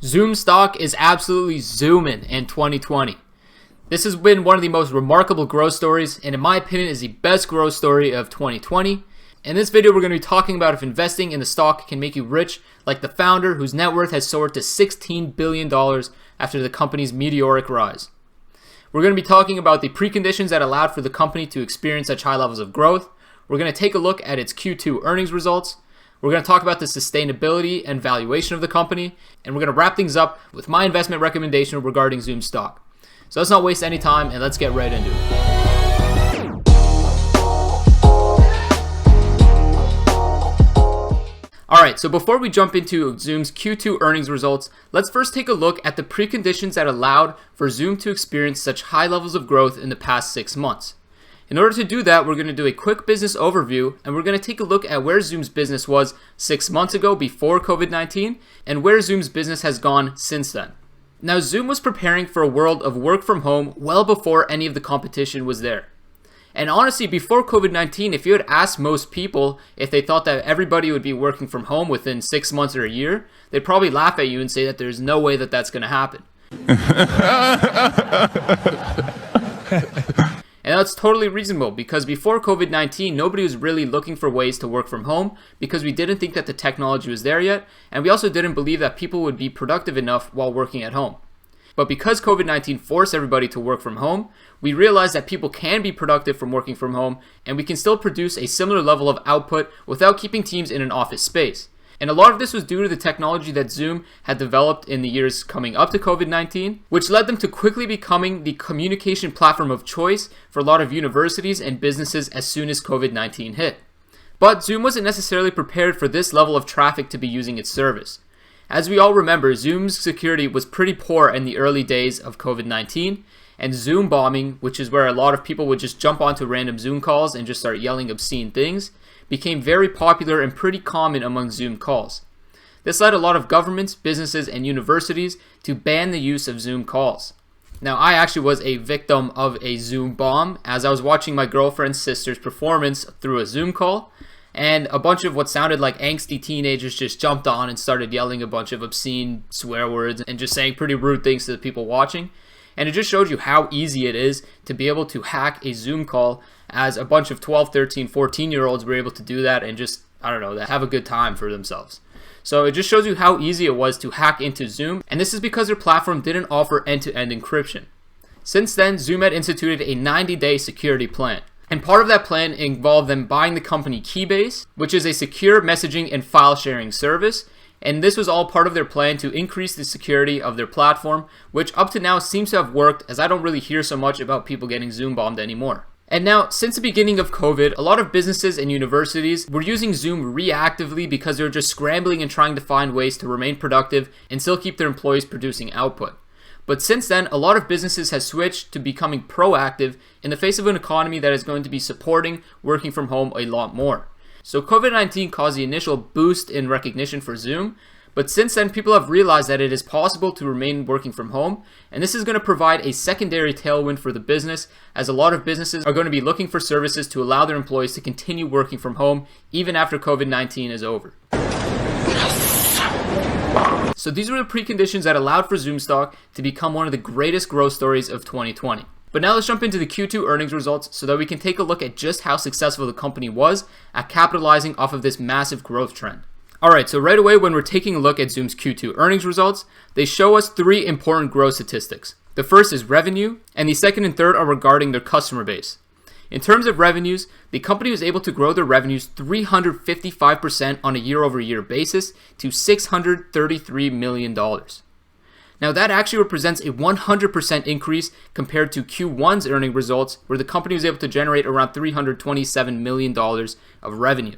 Zoom stock is absolutely zooming in 2020. This has been one of the most remarkable growth stories, and in my opinion is the best growth story of 2020. In this video, we're going to be talking about if investing in the stock can make you rich, like the founder whose net worth has soared to $16 billion after the company's meteoric rise. We're going to be talking about the preconditions that allowed for the company to experience such high levels of growth. We're going to take a look at its Q2 earnings results. We're going to talk about the sustainability and valuation of the company, and we're going to wrap things up with my investment recommendation regarding Zoom stock. So let's not waste any time and let's get right into it. Alright, so before we jump into Zoom's Q2 earnings results, let's first take a look at the preconditions that allowed for Zoom to experience such high levels of growth in the past 6 months. In order to do that, we're going to do a quick business overview, and we're going to take a look at where Zoom's business was 6 months ago before COVID-19 and where Zoom's business has gone since then. Now, Zoom was preparing for a world of work from home well before any of the competition was there. And honestly, before COVID-19, if you had asked most people if they thought that everybody would be working from home within 6 months or a year, they'd probably laugh at you and say that there's no way that that's going to happen. And that's totally reasonable because before COVID-19, nobody was really looking for ways to work from home because we didn't think that the technology was there yet, and we also didn't believe that people would be productive enough while working at home. But because COVID-19 forced everybody to work from home, we realized that people can be productive from working from home, and we can still produce a similar level of output without keeping teams in an office space. And a lot of this was due to the technology that Zoom had developed in the years coming up to COVID-19, which led them to quickly becoming the communication platform of choice for a lot of universities and businesses as soon as COVID-19 hit. But Zoom wasn't necessarily prepared for this level of traffic to be using its service. As we all remember, Zoom's security was pretty poor in the early days of COVID-19, and Zoom bombing, which is where a lot of people would just jump onto random Zoom calls and just start yelling obscene things, became very popular and pretty common among Zoom calls. This led a lot of governments, businesses, and universities to ban the use of Zoom calls. Now, I actually was a victim of a Zoom bomb as I was watching my girlfriend's sister's performance through a Zoom call, and a bunch of what sounded like angsty teenagers just jumped on and started yelling a bunch of obscene swear words and just saying pretty rude things to the people watching. And it just showed you how easy it is to be able to hack a Zoom call, as a bunch of 12, 13, 14-year-olds were able to do that and just, have a good time for themselves. So it just shows you how easy it was to hack into Zoom, and this is because their platform didn't offer end-to-end encryption. Since then, Zoom had instituted a 90-day security plan. And part of that plan involved them buying the company Keybase, which is a secure messaging and file sharing service. And this was all part of their plan to increase the security of their platform, which up to now seems to have worked, as I don't really hear so much about people getting Zoom bombed anymore. And now, since the beginning of COVID, a lot of businesses and universities were using Zoom reactively because they were just scrambling and trying to find ways to remain productive and still keep their employees producing output. But since then, a lot of businesses have switched to becoming proactive in the face of an economy that is going to be supporting working from home a lot more. So COVID-19 caused the initial boost in recognition for Zoom, but since then people have realized that it is possible to remain working from home, and this is going to provide a secondary tailwind for the business, as a lot of businesses are going to be looking for services to allow their employees to continue working from home even after COVID-19 is over. So these were the preconditions that allowed for Zoom stock to become one of the greatest growth stories of 2020. But now let's jump into the Q2 earnings results so that we can take a look at just how successful the company was at capitalizing off of this massive growth trend. Alright, so right away when we're taking a look at Zoom's Q2 earnings results, they show us 3 important growth statistics. The first is revenue, and the second and third are regarding their customer base. In terms of revenues, the company was able to grow their revenues 355% on a year-over-year basis to $633 million. Now that actually represents a 100% increase compared to Q1's earning results, where the company was able to generate around $327 million of revenue.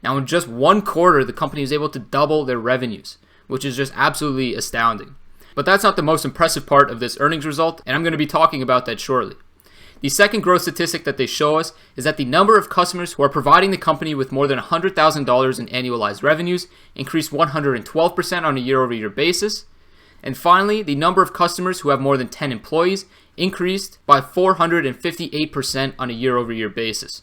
Now in just 1 quarter, the company was able to double their revenues, which is just absolutely astounding. But that's not the most impressive part of this earnings result, and I'm going to be talking about that shortly. The second growth statistic that they show us is that the number of customers who are providing the company with more than $100,000 in annualized revenues increased 112% on a year-over-year basis. And finally, the number of customers who have more than 10 employees increased by 458% on a year-over-year basis.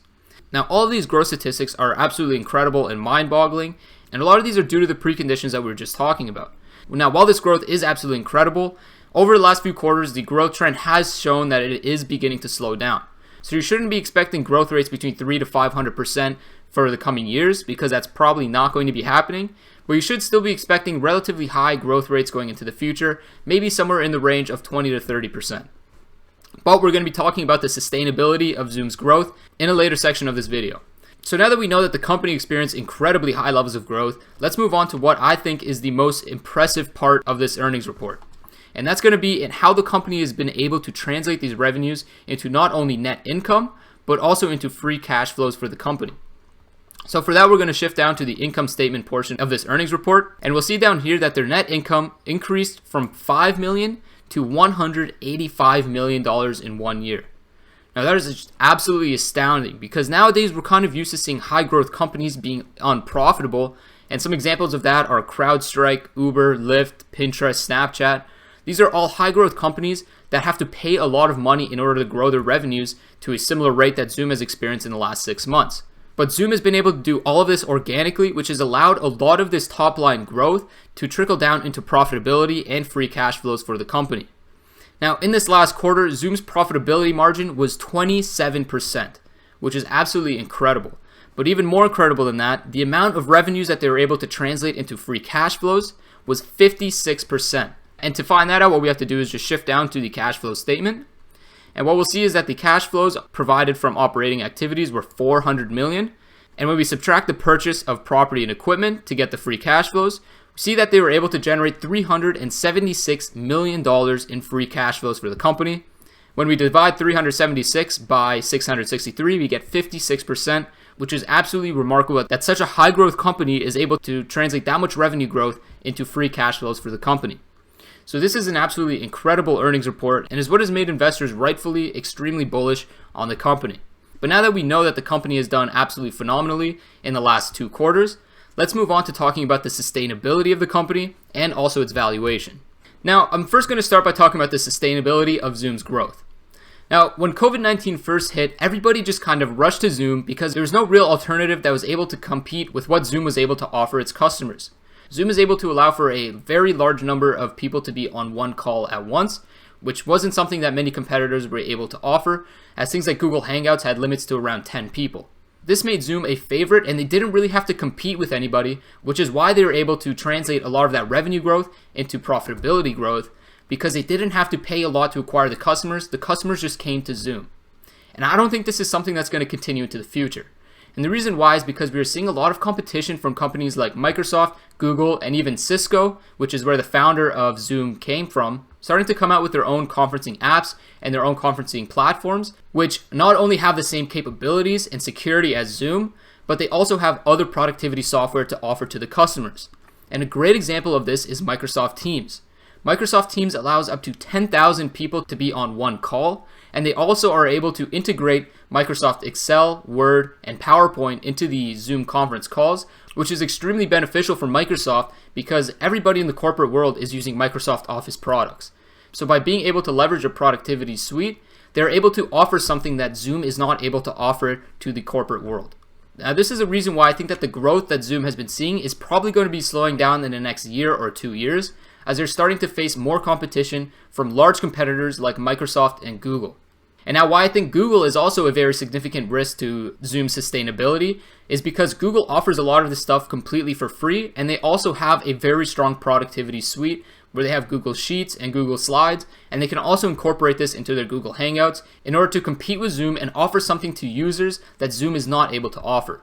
Now, all of these growth statistics are absolutely incredible and mind-boggling, and a lot of these are due to the preconditions that we were just talking about. Now, while this growth is absolutely incredible, over the last few quarters, the growth trend has shown that it is beginning to slow down. So you shouldn't be expecting growth rates between 300 to 500% for the coming years, because that's probably not going to be happening. But you should still be expecting relatively high growth rates going into the future, maybe somewhere in the range of 20 to 30%. But we're going to be talking about the sustainability of Zoom's growth in a later section of this video. So now that we know that the company experienced incredibly high levels of growth, let's move on to what I think is the most impressive part of this earnings report. And that's going to be in how the company has been able to translate these revenues into not only net income, but also into free cash flows for the company. So for that, we're going to shift down to the income statement portion of this earnings report. And we'll see down here that their net income increased from $5 million to $185 million in 1 year. Now that is just absolutely astounding, because nowadays we're kind of used to seeing high growth companies being unprofitable. And some examples of that are CrowdStrike, Uber, Lyft, Pinterest, Snapchat. These are all high growth companies that have to pay a lot of money in order to grow their revenues to a similar rate that Zoom has experienced in the last 6 months. But Zoom has been able to do all of this organically, which has allowed a lot of this top line growth to trickle down into profitability and free cash flows for the company. Now, in this last quarter, Zoom's profitability margin was 27%, which is absolutely incredible. But even more incredible than that, the amount of revenues that they were able to translate into free cash flows was 56%. And to find that out, what we have to do is just shift down to the cash flow statement. And what we'll see is that the cash flows provided from operating activities were $400 million. And when we subtract the purchase of property and equipment to get the free cash flows, we see that they were able to generate $376 million in free cash flows for the company. When we divide 376 by 663, we get 56%, which is absolutely remarkable that such a high growth company is able to translate that much revenue growth into free cash flows for the company. So this is an absolutely incredible earnings report, and is what has made investors rightfully extremely bullish on the company. But now that we know that the company has done absolutely phenomenally in the last 2 quarters, let's move on to talking about the sustainability of the company and also its valuation. Now, I'm first going to start by talking about the sustainability of Zoom's growth. Now, when COVID-19 first hit, everybody just kind of rushed to Zoom because there was no real alternative that was able to compete with what Zoom was able to offer its customers. Zoom is able to allow for a very large number of people to be on one call at once, which wasn't something that many competitors were able to offer, as things like Google Hangouts had limits to around 10 people. This made Zoom a favorite, and they didn't really have to compete with anybody, which is why they were able to translate a lot of that revenue growth into profitability growth, because they didn't have to pay a lot to acquire the customers just came to Zoom. And I don't think this is something that's going to continue into the future. And the reason why is because we are seeing a lot of competition from companies like Microsoft, Google, and even Cisco, which is where the founder of Zoom came from, starting to come out with their own conferencing apps and their own conferencing platforms, which not only have the same capabilities and security as Zoom, but they also have other productivity software to offer to the customers. And a great example of this is Microsoft Teams. Microsoft Teams allows up to 10,000 people to be on one call, and they also are able to integrate Microsoft Excel, Word, and PowerPoint into the Zoom conference calls, which is extremely beneficial for Microsoft because everybody in the corporate world is using Microsoft Office products. So by being able to leverage a productivity suite, they're able to offer something that Zoom is not able to offer to the corporate world. Now, this is a reason why I think that the growth that Zoom has been seeing is probably going to be slowing down in the next year or 2 years, as they're starting to face more competition from large competitors like Microsoft and Google. And now why I think Google is also a very significant risk to Zoom's sustainability is because Google offers a lot of this stuff completely for free, and they also have a very strong productivity suite where they have Google Sheets and Google Slides, and they can also incorporate this into their Google Hangouts in order to compete with Zoom and offer something to users that Zoom is not able to offer.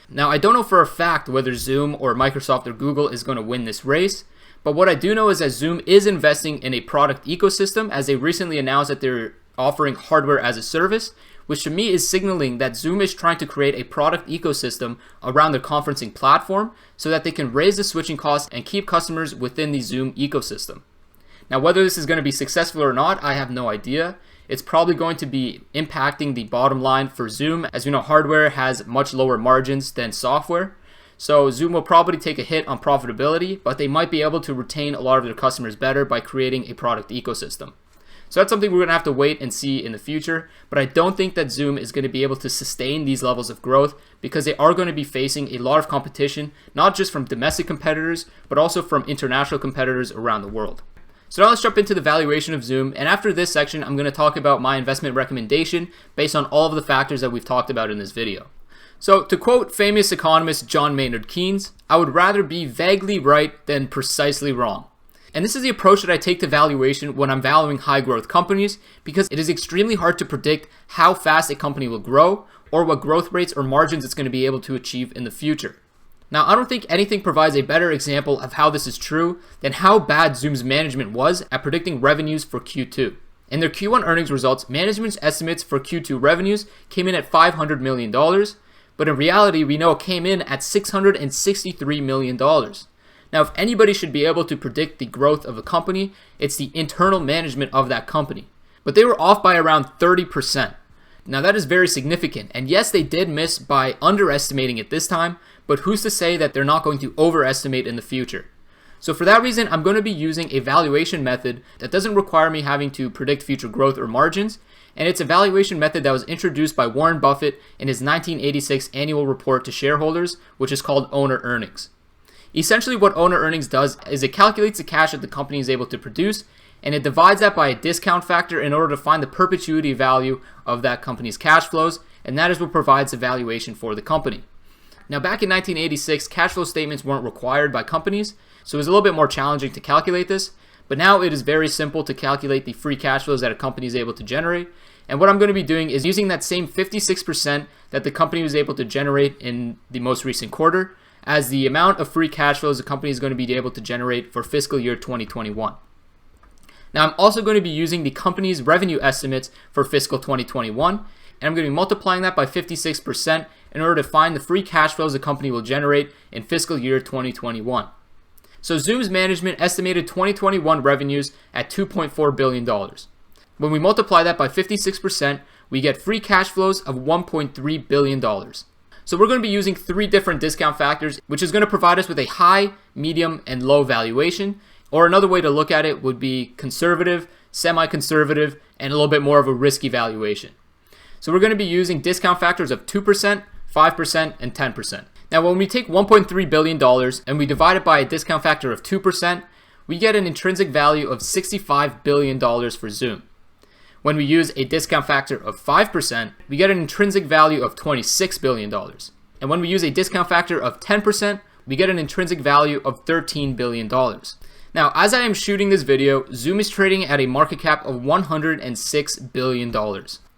Now, I don't know for a fact whether Zoom or Microsoft or Google is going to win this race, but what I do know is that Zoom is investing in a product ecosystem, as they recently announced that they're offering hardware as a service, which to me is signaling that Zoom is trying to create a product ecosystem around their conferencing platform so that they can raise the switching costs and keep customers within the Zoom ecosystem. Now, whether this is going to be successful or not, I have no idea. It's probably going to be impacting the bottom line for Zoom. As you know, hardware has much lower margins than software. So Zoom will probably take a hit on profitability, but they might be able to retain a lot of their customers better by creating a product ecosystem. So that's something we're going to have to wait and see in the future. But I don't think that Zoom is going to be able to sustain these levels of growth because they are going to be facing a lot of competition, not just from domestic competitors, but also from international competitors around the world. So now let's jump into the valuation of Zoom. And after this section, I'm going to talk about my investment recommendation based on all of the factors that we've talked about in this video. So to quote famous economist John Maynard Keynes, I would rather be vaguely right than precisely wrong. And this is the approach that I take to valuation when I'm valuing high growth companies, because it is extremely hard to predict how fast a company will grow or what growth rates or margins it's going to be able to achieve in the future. Now, I don't think anything provides a better example of how this is true than how bad Zoom's management was at predicting revenues for Q2. In their Q1 earnings results, management's estimates for Q2 revenues came in at $500 million, but in reality, we know it came in at $663 million. Now, if anybody should be able to predict the growth of a company, it's the internal management of that company. But they were off by around 30%. Now, that is very significant. And yes, they did miss by underestimating it this time, but who's to say that they're not going to overestimate in the future? So for that reason, I'm going to be using a valuation method that doesn't require me having to predict future growth or margins. And it's a valuation method that was introduced by Warren Buffett in his 1986 annual report to shareholders, which is called owner earnings. Essentially, what owner earnings does is it calculates the cash that the company is able to produce, and it divides that by a discount factor in order to find the perpetuity value of that company's cash flows, and that is what provides the valuation for the company. Now, back in 1986, cash flow statements weren't required by companies, so it was a little bit more challenging to calculate this, but now it is very simple to calculate the free cash flows that a company is able to generate. And what I'm going to be doing is using that same 56% that the company was able to generate in the most recent quarter as the amount of free cash flows the company is going to be able to generate for fiscal year 2021. Now, I'm also going to be using the company's revenue estimates for fiscal 2021, and I'm going to be multiplying that by 56% in order to find the free cash flows the company will generate in fiscal year 2021. So Zoom's management estimated 2021 revenues at $2.4 billion. When we multiply that by 56%, we get free cash flows of $1.3 billion. So we're going to be using 3 different discount factors, which is going to provide us with a high, medium, and low valuation. Or another way to look at it would be conservative, semi-conservative, and a little bit more of a risky valuation. So we're going to be using discount factors of 2%, 5%, and 10%. Now, when we take $1.3 billion and we divide it by a discount factor of 2%, we get an intrinsic value of $65 billion for Zoom. When we use a discount factor of 5%, we get an intrinsic value of $26 billion. And when we use a discount factor of 10%, we get an intrinsic value of $13 billion. Now, as I am shooting this video, Zoom is trading at a market cap of $106 billion.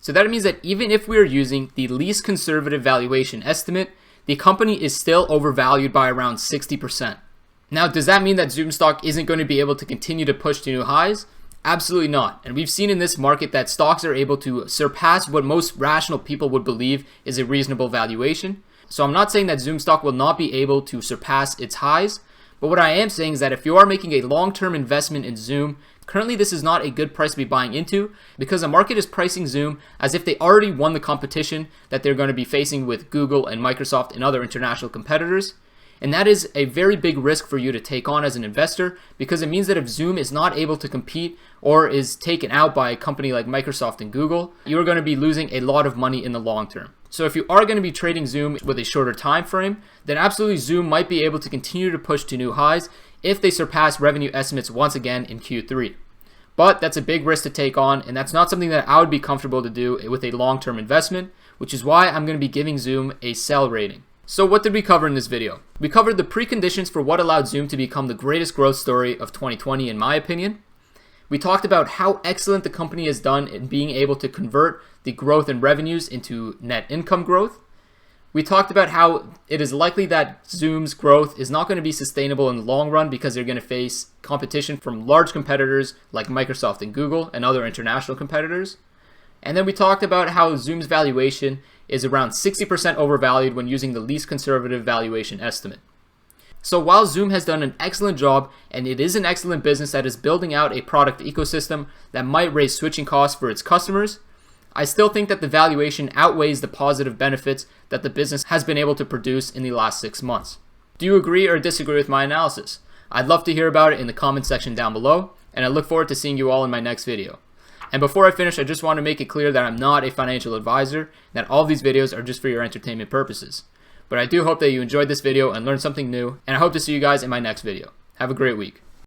So that means that even if we are using the least conservative valuation estimate, the company is still overvalued by around 60%. Now, does that mean that Zoom stock isn't going to be able to continue to push to new highs? Absolutely not. And we've seen in this market that stocks are able to surpass what most rational people would believe is a reasonable valuation. So I'm not saying that Zoom stock will not be able to surpass its highs, but what I am saying is that if you are making a long-term investment in Zoom, currently this is not a good price to be buying into because the market is pricing Zoom as if they already won the competition that they're going to be facing with Google and Microsoft and other international competitors. And that is a very big risk for you to take on as an investor because it means that if Zoom is not able to compete or is taken out by a company like Microsoft and Google, you're going to be losing a lot of money in the long term. So if you are going to be trading Zoom with a shorter time frame, then absolutely Zoom might be able to continue to push to new highs if they surpass revenue estimates once again in Q3. But that's a big risk to take on, and that's not something that I would be comfortable to do with a long-term investment, which is why I'm going to be giving Zoom a sell rating. So what did we cover in this video? We covered the preconditions for what allowed Zoom to become the greatest growth story of 2020 in my opinion. We talked about how excellent the company has done in being able to convert the growth in revenues into net income growth. We talked about how it is likely that Zoom's growth is not going to be sustainable in the long run because they're going to face competition from large competitors like Microsoft and Google and other international competitors. And then we talked about how Zoom's valuation is around 60% overvalued when using the least conservative valuation estimate. So while Zoom has done an excellent job and it is an excellent business that is building out a product ecosystem that might raise switching costs for its customers, I still think that the valuation outweighs the positive benefits that the business has been able to produce in the last 6 months. Do you agree or disagree with my analysis? I'd love to hear about it in the comment section down below, and I look forward to seeing you all in my next video. And before I finish, I just want to make it clear that I'm not a financial advisor, that all these videos are just for your entertainment purposes. But I do hope that you enjoyed this video and learned something new, and I hope to see you guys in my next video. Have a great week.